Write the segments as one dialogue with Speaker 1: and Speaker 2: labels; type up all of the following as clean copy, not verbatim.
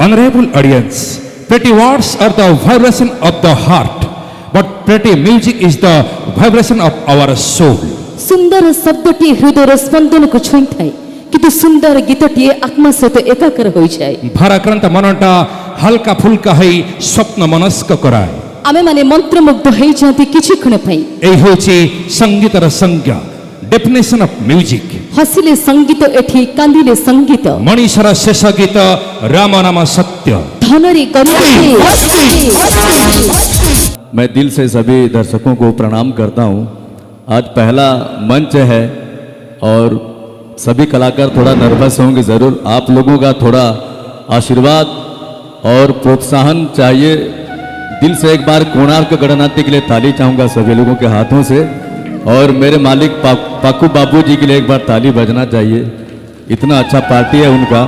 Speaker 1: Honorable audience, pretty words are the vibration of the heart, but pretty music is the vibration of our soul.
Speaker 2: सुंदर शब्दटी हृदय स्पंदन को छुई थाए किंतु सुंदर गीतटी आत्मा सहित एकाकार हो जाए।
Speaker 1: भाराक्रांत मनटा हल्का फुल्का है स्वप्न मनस्क कराए।
Speaker 2: आमे माने मंत्रमुग्ध हो जाती किछि क्षण पई।
Speaker 1: एई होची संगीतर संज्ञा, डेफिनेशन ऑफ म्यूजिक।
Speaker 2: हसिले संगीत एठी कांदिले संगीत।
Speaker 1: मनीषर शेष गीत राम नाम सत्य।
Speaker 2: धनरी गंगे।
Speaker 3: मैं दिल से सभी दर्शकों को प्रणाम करता हूं। आज पहला मंच है और सभी कलाकार थोड़ा नर्वस होंगे ज़रूर। आप लोगों का थोड़ा आशीर्वाद और प्रोत्साहन चाहिए। दिल से एक बार कोणार्क गणनाट्य के लिए ताली चाहूँगा सभी लोगों के हाथों से, और मेरे मालिक पाकू बाबू जी के लिए एक बार ताली बजना चाहिए। इतना अच्छा पार्टी है उनका,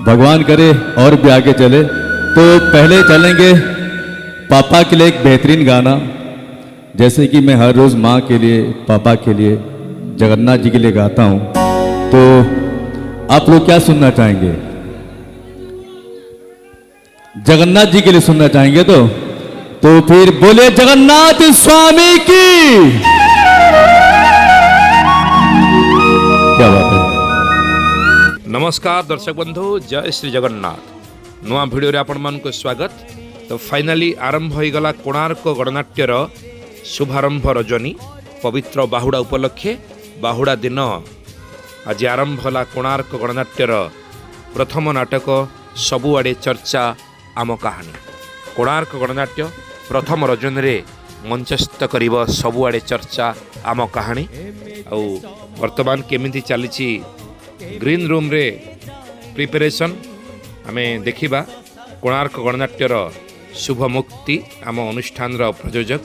Speaker 3: भगवान करे और भी आगे चले। तो पहले चलेंगे पापा के लिए एक बेहतरीन गाना, जैसे कि मैं हर रोज़ माँ के लिए, पापा के लिए, जगन्नाथ जी के लिए गाता हूँ। तो आप लोग क्या सुनना चाहेंगे? जगन्नाथ जी के लिए सुनना चाहेंगे? तो फिर बोले जगन्नाथ स्वामी की। क्या बात है।
Speaker 4: नमस्कार दर्शक बंधु, जय श्री जगन्नाथ। नुआ भिडियो रे आपण मान को स्वागत। तो फाइनाली आरंभ हो गला कोणार्क गणनाट्यर शुभारंभ रजनी। पवित्र बाहुड़ा उपलक्षे बाहुड़ा दिन आज आरंभ होला कोणार्क गणनाट्यर प्रथम नाटक सबुआड़े चर्चा आम कहानी। कोणार्क गणनाट्य प्रथम रजनी रे मंचस्थ करिब सबुआड़े चर्चा आम कहानी। आउ वर्तमान केमिति चली ग्रीन रूम रे प्रिपरेशन आमे देखिबा। कोणार्क गणनाट्यर शुभ मुक्ति आम अनुष्ठान प्रयोजक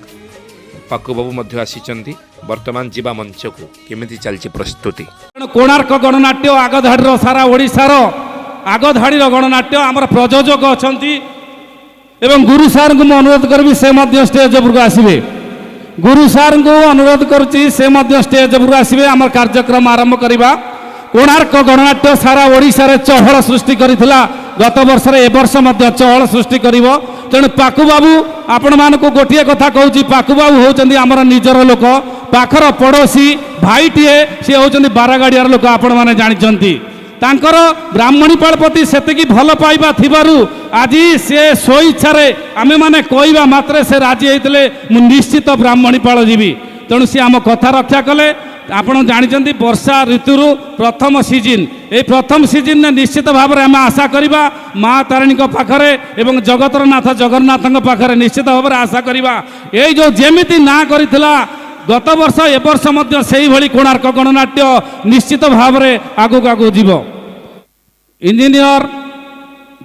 Speaker 4: पाकू बाबू मध्य आसीचंती। वर्तमान जीवा मंच को केमिति चलची प्रस्तुति।
Speaker 5: कोणार्क गणनाट्य आगधाड़ी सारा ओडिशार आगधाड़ी गणनाट्य आमर प्रयोजक अछंती एवं गुरु सार को अनुरोध करी से स्टेज उपरको आसबे। गुरु सार को अनुरोध करुच्ची से स्टेज उपरको आसबे। आम कार्यक्रम आरंभ करवा। कोणार्क गणनाट्य सारा ओडिशा रे चहल सृष्टि करथिला। गत वर्ष रे ए वर्ष मध्य चहल सृष्टि करिवो। तेणु पाकू बाबू आपण मानक गोटे कथा कहूँ, पाकू बाबू होचंदी आमर निजर लोक, पाखर पड़ोशी भाईटीए सी होचंदी बारागाड़ियार लोक। आपण माने जानिचंती तांकर ब्राह्मणीपाल प्रति सेतिकी भल पाइबा थिबारु आज से स्वेच्छा आमे माने कहवा मात्रे से राजी होते मु निश्चित ब्राह्मणीपाल जीवी। तेणु सी आम कथा रक्षा कले। आपण जानिचंती वर्षा ऋतुरु प्रथम सीजन, ए प्रथम सीजन ने निश्चित भाव में आम आशा करवा माँ तारिणी पाखरे एवं जगतर नाथ जगन्नाथ पाखरे निश्चित भाव में आशा करवा। ये जो जेमिति ना करिथिला गत वर्ष ए वर्ष मध्य सेही भली कोणार्क गणनाट्य निश्चित भाव में आगु आगु जीव। इंजीनियर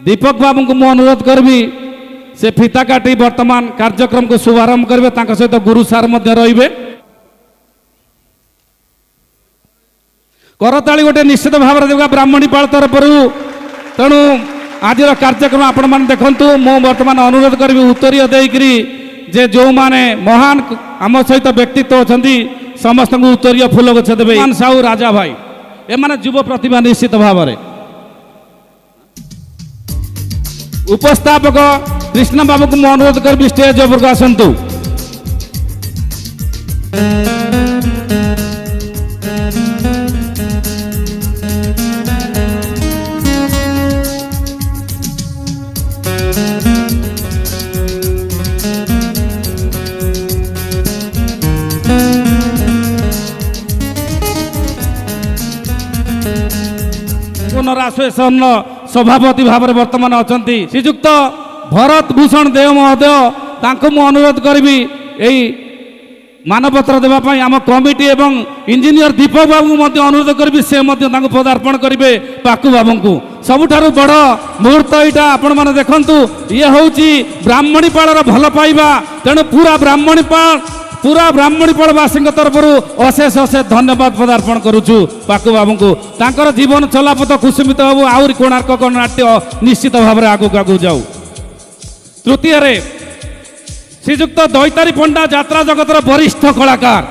Speaker 5: दीपक बाबू को मु अनुरोध करबी से फिता काटी वर्तमान कार्यक्रम को शुभारंभ करेंगे। तांका सहित गुरु सार मध्य रहिबे। करताली गोटे निश्चित भाव में देगा ब्राह्मणीपाल तरफ। तेणु आज कार्यक्रम आपण मैंने देखु। मु वर्तमान अनुरोध करी उत्तरीय देकरी जे जो माने महान आम सहित व्यक्तित्व अच्छा समस्त उत्तरीय फूल गछ देवे। साहू राजा भाई एमाने युव प्रतिभा निश्चित भाव में। उपस्थापक कृष्ण बाबू को मु अनुरोध करी स्टेज उपर को आसतु। एसोसिएशन सभापति भाव में वर्तमान अच्छा श्रीजुक्त भरत भूषण देव महोदय तांको मु अनुरोध करी यही मानपत्र देवाई आम कमिटी एवं इंजीनियर दीपक बाबू को अनुरोध करी से पदार्पण करेंगे। पाकू बाबू को सबुठारु बड़ मुहूर्त यहाँ आपण मैंने देखु। ये हूँ ब्राह्मणीपाल भल पाइबा। तेणु पूरा ब्राह्मणीपालवासी तरफ अशेष अशेष धन्यवाद पदार्पण करुचु पाकू बाबू को। तांकर जीवन चलापथ कुसुमित हो आउरी कोणार्क गणनाट्य निश्चित भाव में आगू आगू जाऊ। तृतीय श्रीजुक्त दैतारी पंडा यात्रा जगतर वरिष्ठ कलाकार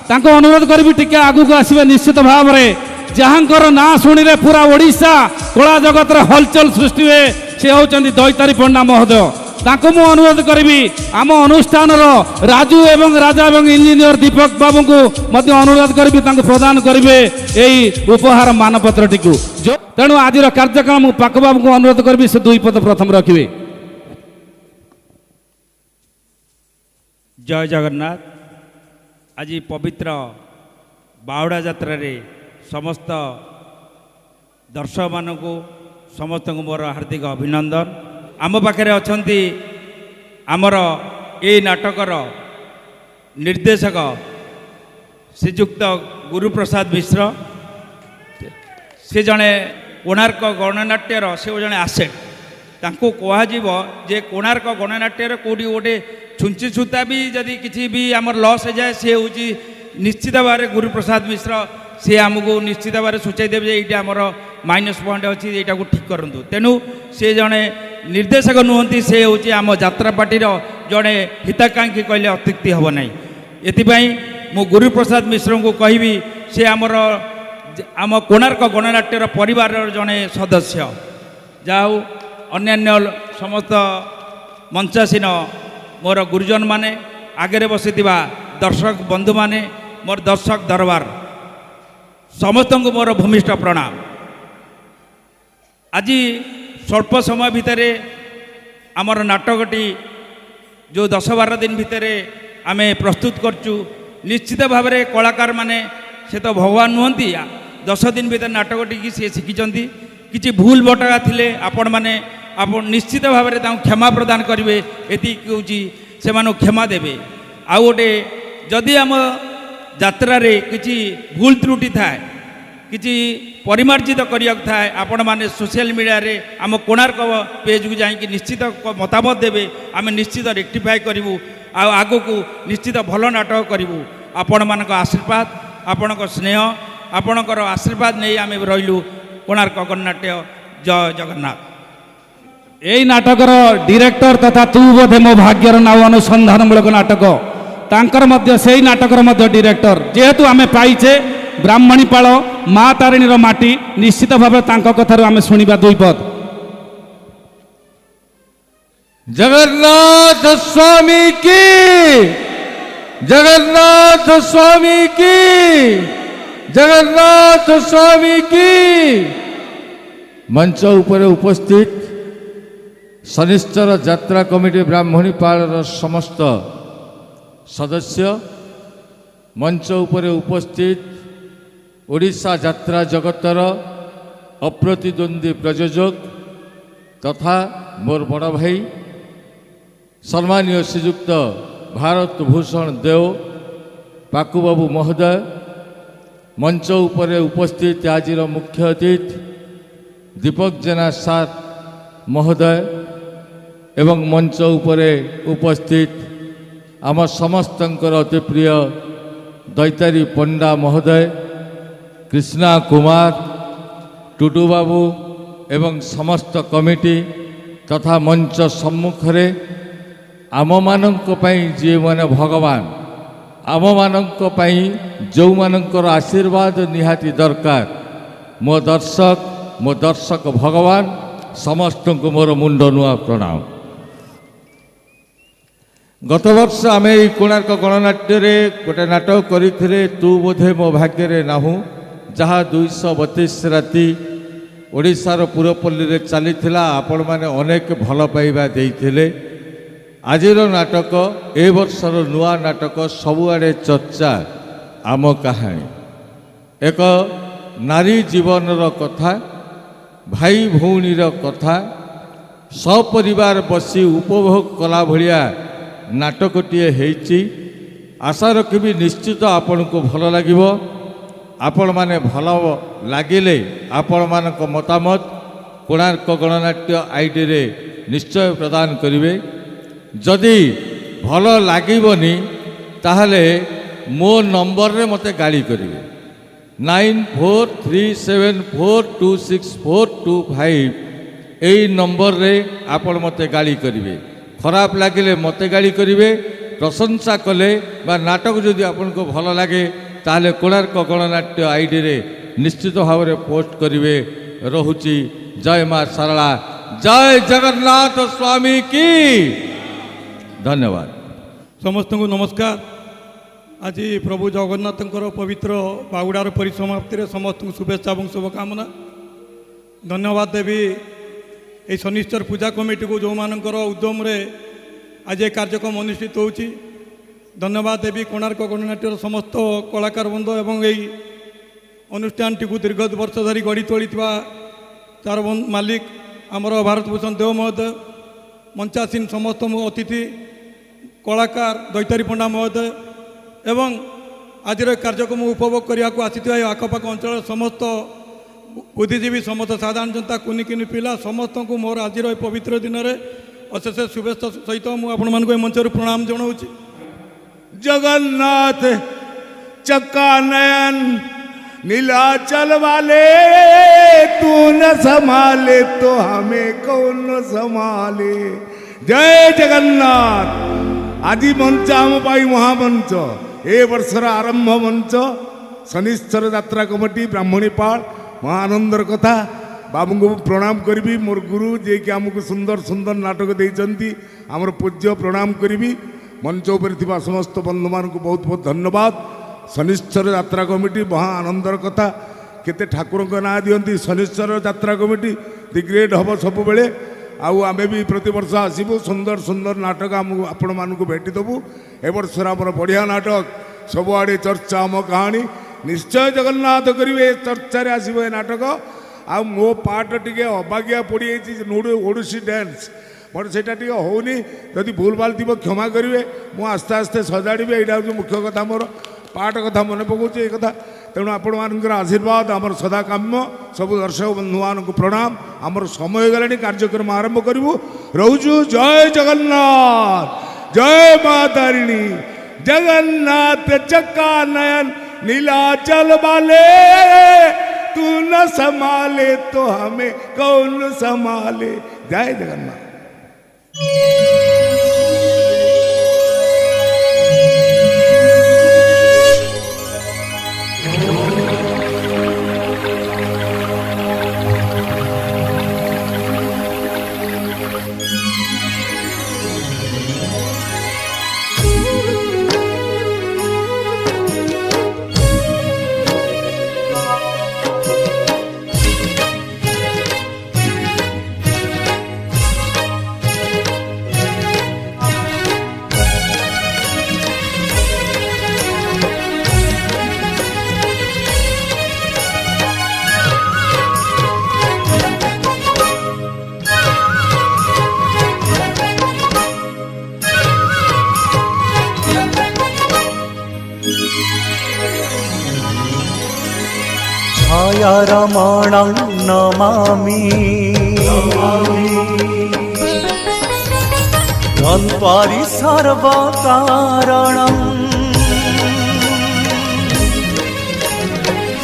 Speaker 5: तांको अनुरोध करी टिके आगू को आसबे निश्चित भाव में। जहाँकर ना शुणिले पूरा ओडिशा कला जगत हलचल सृष्टि हुए ସେ ହେଉଛନ୍ତି ଦୈତାରୀ ପଣ୍ଡା ମହୋଦୟ। ତାଙ୍କୁ ମୁଁ ଅନୁରୋଧ କରିବି ଆମ ଅନୁଷ୍ଠାନର ରାଜୁ ଏବଂ ରାଜା ଏବଂ ଇଞ୍ଜିନିୟର ଦୀପକ ବାବୁଙ୍କୁ ମଧ୍ୟ ଅନୁରୋଧ କରିବି ତାଙ୍କୁ ପ୍ରଦାନ କରିବେ ଏହି ଉପହାର ମାନପତ୍ରଟିକୁ। ତେଣୁ ଆଜିର କାର୍ଯ୍ୟକ୍ରମ ମୁଁ ପାକ ବାବୁଙ୍କୁ ଅନୁରୋଧ କରିବି ସେ ଦୁଇ ପଦ ପ୍ରଥମେ ରଖିବେ।
Speaker 6: ଜୟ ଜଗନ୍ନାଥ। ଆଜି ପବିତ୍ର ବାହୁଡ଼ା ଯାତ୍ରାରେ ସମସ୍ତ ଦର୍ଶକମାନଙ୍କୁ ସମସ୍ତଙ୍କୁ ମୋର ହାର୍ଦ୍ଦିକ ଅଭିନନ୍ଦନ। ଆମ ପାଖରେ ଅଛନ୍ତି ଆମର ଏହି ନାଟକର ନିର୍ଦ୍ଦେଶକ ଶ୍ରୀଯୁକ୍ତ ଗୁରୁପ୍ରସାଦ ମିଶ୍ର। ସେ ଜଣେ କୋଣାର୍କ ଗଣନାଟ୍ୟର ସେ ଜଣେ ଆସେଟ୍। ତାଙ୍କୁ କୁହାଯିବ ଯେ କୋଣାର୍କ ଗଣନାଟ୍ୟର କେଉଁଠି ଗୋଟେ ଛୁଞ୍ଚି ସୂତା ବି ଯଦି କିଛି ବି ଆମର ଲସ୍ ହେଇଯାଏ ସେ ହେଉଛି ନିଶ୍ଚିତ ଭାବରେ ଗୁରୁପ୍ରସାଦ ମିଶ୍ର। ସେ ଆମକୁ ନିଶ୍ଚିତ ଭାବରେ ସୂଚାଇ ଦେବେ ଯେ ଏଇଟା ଆମର ମାଇନସ୍ ପଏଣ୍ଟ ଅଛି, ଏଇଟାକୁ ଠିକ୍ କରନ୍ତୁ। ତେଣୁ ସେ ଜଣେ ନିର୍ଦ୍ଦେଶକ ନୁହନ୍ତି, ସେ ହେଉଛି ଆମ ଯାତ୍ରା ପାର୍ଟିର ଜଣେ ହିତାକାଂକ୍ଷୀ କହିଲେ ଅତ୍ୟୁକ୍ତି ହେବ ନାହିଁ। ଏଥିପାଇଁ ମୁଁ ଗୁରୁପ୍ରସାଦ ମିଶ୍ରଙ୍କୁ କହିବି ସେ ଆମର ଆମ କୋଣାର୍କ ଗଣନାଟ୍ୟର ପରିବାରର ଜଣେ ସଦସ୍ୟ। ଯାହା ହଉ ଅନ୍ୟାନ୍ୟ ସମସ୍ତ ମଞ୍ଚାସୀନ ମୋର ଗୁରୁଜନମାନେ, ଆଗରେ ବସିଥିବା ଦର୍ଶକ ବନ୍ଧୁମାନେ, ମୋର ଦର୍ଶକ ଦରବାର ସମସ୍ତଙ୍କୁ ମୋର ଭୂମିଷ୍ଠ ପ୍ରଣାମ। ଆଜି ସ୍ୱଳ୍ପ ସମୟ ଭିତରେ ଆମର ନାଟକଟି ଯେଉଁ 10-12 ଦିନ ଭିତରେ ଆମେ ପ୍ରସ୍ତୁତ କରୁଛୁ, ନିଶ୍ଚିତ ଭାବରେ କଳାକାରମାନେ ସେ ତ ଭଗବାନ ନୁହନ୍ତି। 10 ଦିନ ଭିତରେ ନାଟକଟିକି ସିଏ ଶିଖିଛନ୍ତି। କିଛି ଭୁଲ ଭଟକା ଥିଲେ ଆପଣ ନିଶ୍ଚିତ ଭାବରେ ତାଙ୍କୁ କ୍ଷମା ପ୍ରଦାନ କରିବେ, ଏତିକି କହୁଛି, ସେମାନଙ୍କୁ କ୍ଷମା ଦେବେ। ଆଉ ଗୋଟେ ଯଦି ଆମ ଯାତ୍ରାରେ କିଛି ଭୁଲ ତ୍ରୁଟି ଥାଏ, କିଛି ପରିମାର୍ଜିତ କରିବାକୁ ଥାଏ, ଆପଣମାନେ ସୋସିଆଲ ମିଡ଼ିଆରେ ଆମ କୋଣାର୍କ ପେଜକୁ ଯାଇକି ନିଶ୍ଚିତ ମତାମତ ଦେବେ। ଆମେ ନିଶ୍ଚିତ ରେକ୍ଟିଫାଏ କରିବୁ, ଆଉ ଆଗକୁ ନିଶ୍ଚିତ ଭଲ ନାଟକ କରିବୁ। ଆପଣମାନଙ୍କ ଆଶୀର୍ବାଦ, ଆପଣଙ୍କ ସ୍ନେହ, ଆପଣଙ୍କର ଆଶୀର୍ବାଦ ନେଇ ଆମେ ରହିଲୁ କୋଣାର୍କ ଗଣନାଟ୍ୟ। ଜୟ ଜଗନ୍ନାଥ।
Speaker 5: এই নাটকর ডিরেক্টর তথা তু বোধে মো ভাগ্যর নাও অনুসন্ধানমূলক নাটক তাঙ্কর মধ্যে সেই নাটকর মধ্যে ডিরেক্টর যেহেতু আমি পাইছে ব্রাহ্মণীপাল মা তারিণীর মাটি নিশ্চিত ভাবে তাঙ্ক কথার আমি শুনিবা দুই পদ।
Speaker 7: जगन्नाथ स्वामी की, जगन्नाथ स्वामी की, जगन्नाथ स्वामी की। मंच ऊपर उपस्थित शनिश्चर यात्रा कमिटी ब्राह्मणीपाल समस्त सदस्य, मंच ऊपर उपस्थित ओडिशा यात्रा जगतर अप्रतिद्वंदी प्रयोजक तथा मोर बड़ भाई सम्मानीय श्रीयुक्त भारत भूषण देव पाकुबाबू महोदय, मंच ऊपर उपस्थित आज मुख्य अतिथि दीपक जेना सार महोदय एवं मंच ऊपर उपस्थित आम समस्तंकर अति प्रिय दैतारी पंडा महोदय, कृष्णा कुमार, टुडू बाबू एवं समस्त कमिटी तथा मंच सम्मुखरे आम मानक पई जे माने भगवान आम मानक पई जो मानकर आशीर्वाद निहाती दरकार। मो दर्शक भगवान समस्त को मोर मुंड नुआ प्रणाम। गत वर्ष आम कोणार्क गणनाट्य गोटे नाटक करते तू बोधे मो भाग्य नाहू, जहाँ 232 राति ओडिशार पुरपल्ली चली आपण मैंने अनेक भल पाइबा देइथिले। आजिर नाटक ए वर्षर नुआ नाटक सबुआड़े चर्चा आम कहानी एक नारी जीवनर कथा, भाई भौणीर कथा, सपरिवार बसी उपभोग कला भलिया नाटकटीए हेइची। आशा रखिबी निश्चित आपण को भल लागिबो। आपण माने भल लागिले आपण मानक मतामत कोणार्क गणनाट्य आईडी रे निश्चय प्रदान करिवे। जदि भल लागिबनी ताहले मो नंबर रे मते गाड़ी करिवे 9437426425 एई नंबर रे आपण मते गाड़ी करिवे। खराब लागिले मते गाड़ी करिवे, प्रशंसा कले बा नाटक जदि आपण को भल लागे ताहले कोणार्क गणनाट्य आईडी रे निश्चित भाव में पोस्ट करिवे। रहुची जय माँ सारला, जय जगन्नाथ स्वामी की धन्यवाद।
Speaker 8: समस्त को नमस्कार। आज प्रभु जगन्नाथ पवित्र बाहुड़ार परिसमाप्ति समस्त को शुभेच्छा और शुभकामना। धन्यवाद देवी ये शनिश्चर पूजा कमिटी को जो मानकर उद्यम आज ये कार्यक्रम अनुष्ठित होची। धन्यवाद देवी कोणार्क गणनाट्यर समस्त कलाकार बंधु एवं यही अनुष्ठान टी दीर्घ वर्ष धरी गढ़ी तोली तार मालिक आमर भारत भूषण देव महोदय, मंचासीन समस्त अतिथि कलाकार दैतारी पंडा महोदय एवं आज कार्यक्रम उपभोग करने को आसी आखपाख अंचल समस्त बुद्धिजीवी समस्त साधारण जनता कुनि कुनि पिला समस्त को मोर आज पवित्र दिन में अशेष शुभेच्छा सहित मुझे मंचर प्रणाम जनाऊँ।
Speaker 9: जगन्नाथ चक्का नयन नीलाचल वाले, तू न संभाले तो हमें कौन न संभाले। जय जगन्नाथ। आज मंच आम पाई महामंच ए वर्षर आरंभ मंच शनिश्चर यात्रा कमिटी ब्राह्मणीपाल महानंदर कथा बाबू को प्रणाम करी। मोर गुरु जे कि आमको सुंदर सुंदर नाटक देइचंती आमर पूज्य प्रणाम करी। मंच उपर थिबा समस्त बंधु मान को बहुत बहुत धन्यवाद। शनिश्चर यात्रा कमिटी महा आनंदर कथा केते ठाकुर ना दियंती शनिश्चर यात्रा कमिटी दि ग्रेड हम सब बेले आम भी प्रति वर्ष आसबू सुंदर सुंदर नाटक आपण मानक भेटी देबू। ए वर्षर आमर बढ़िया नाटक सबुआड़े चर्चा आम कहानी निश्चय जगन्नाथ करेंगे चर्चा आसो ये नाटक। आ मो पार्ट टी अबागिया पड़ी ओडिसी डांस मोर से होनी जदि भूल भाल थी क्षमा करेंगे मु आस्ते आस्ते सजाड़ी यहाँ हूँ मुख्य कथा मोर पाठ कथा मन पकाऊँ ये कथा। तेणु आपण मान आशीर्वाद आमर सदा काम्य सब दर्शक बंधु मान को प्रणाम। आमर समय गलानी कार्यक्रम आरंभ करूँ रोचु। जय जगन्नाथ जय माँ तारिणी। जगन्नाथ चक्का नयन नीलाचल वाले, तू न संभाले तो हमें कौन संभाले। जय जगन्नाथ।
Speaker 10: छाया रमणं नमामि धन्वारि सर्वकारणं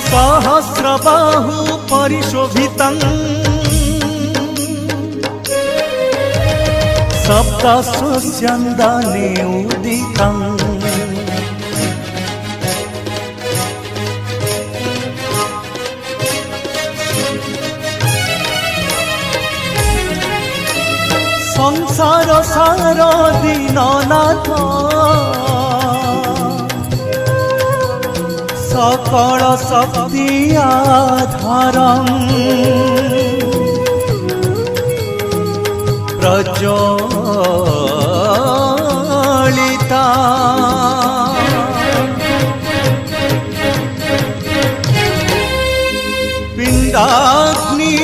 Speaker 10: सहस्रबाहु परिशोभितं सप्तस्यन्दने उदितं संसार सार दीननाथ सकल शक्ति आधारं प्रज्वलिता पिंडाग्नि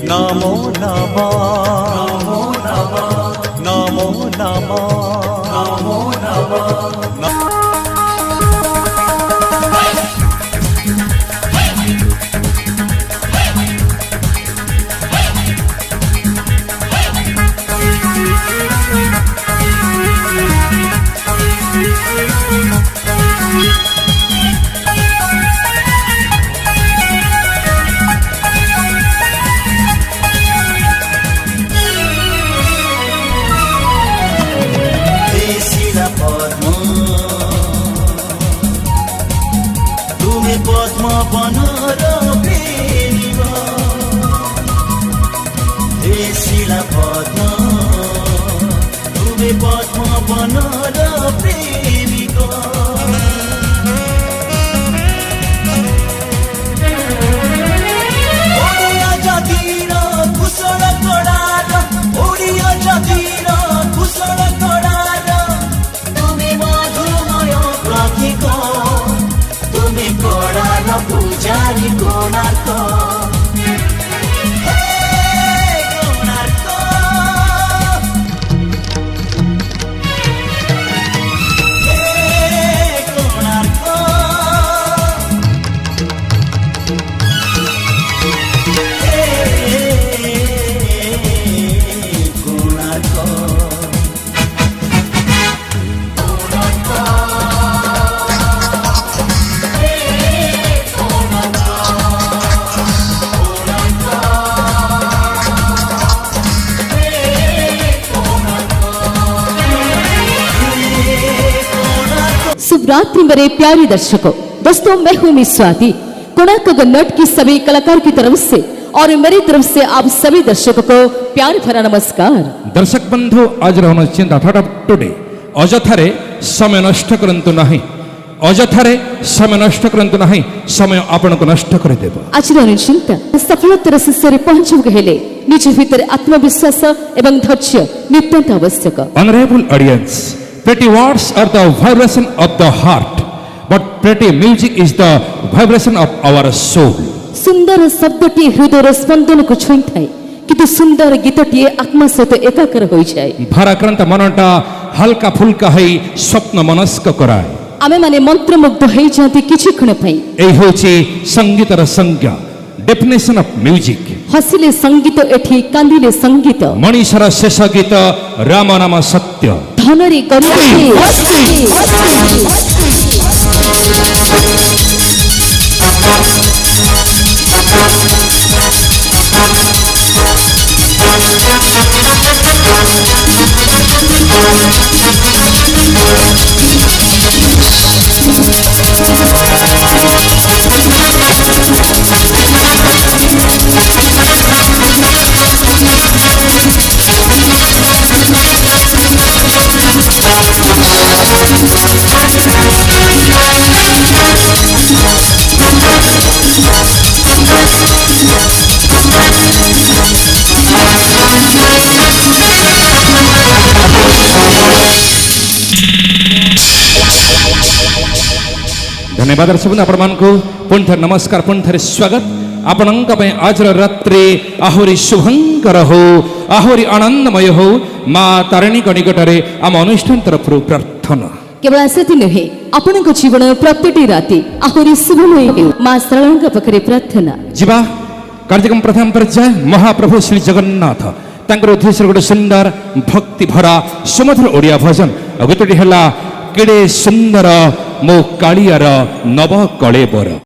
Speaker 10: नमो नमः नमो नमः नमो नमः नमो नमः। पद्मवनर प्रेमिक हे शिला पद्म तुमे पद्मवनर प्रेमिक ओडिया जातिर कुशल कडार ओडिया जातिर कुशल कडार तुमे मधुमय प्रतीक तुमे कडार पूजारी कोणार्क
Speaker 2: शुभ रात्रि मेरे प्यारे दर्शकों। दोस्तों मैं हूं मिस स्वाति। कोणार्क गन्नट की सभी कलाकार की तरफ से और मेरी तरफ से आप सभी दर्शकों को प्यार भरा नमस्कार।
Speaker 1: दर्शक बंधु आज चिंता थॉट ऑफ टुडे अजथारे समय नष्ट करंतु नहीं अजथारे समय नष्ट करंतु नहीं समय आपण को नष्ट कर देबो।
Speaker 2: आज चिंता सफलतार शीर्षे पहुंचू हेले निज भितर आत्मविश्वास एवं धैर्य नितांत आवश्यक।
Speaker 1: Honorable audience, pretty words are the vibration of the heart, but pretty music is the vibration of our soul.
Speaker 2: सुंदर शब्दटी हृदय स्पंदन को छुई थाए किंतु सुंदर गीतटी आत्मा सहित एकाकर हो जाए।
Speaker 1: भाराक्रांत मनटा हल्का फुल्का है स्वप्न मनस्क कराए।
Speaker 2: आमे माने मंत्रमुग्ध हो जाती किछि क्षण पई।
Speaker 1: एई होची संगीतर संज्ञा डेफिनेशन ऑफ म्यूजिक।
Speaker 2: हसिले संगीत एठी कांदिले संगीत
Speaker 1: मनीषर शेष गीत राम नाम सत्य
Speaker 2: धनरी गरुडे
Speaker 1: धन्यवाद दर्शक बंधु आपण मानकु पुणी थे नमस्कार पुणी थे स्वागत आपणक आज रात्रि आहुरी शुभंकर हो आहुरी आनंदमय हो माँ तारिणी निकटरे आम अनुष्ठान तरफ प्रार्थना
Speaker 2: केवल सेति नुहे आपण जीवन प्रत्येक राति आहुरी शुभमय हो माँ सरलंग पाखरे प्रार्थना
Speaker 1: जीवा कार्यक्रम प्रथम पर्याय महाप्रभु श्री जगन्नाथ तांकर उद्देश्य गोटे सुंदर भक्ति भरा सुमधुर ओडिया भजन गीतटी है केड़े सुंदर मो कालियार नव कलेबर।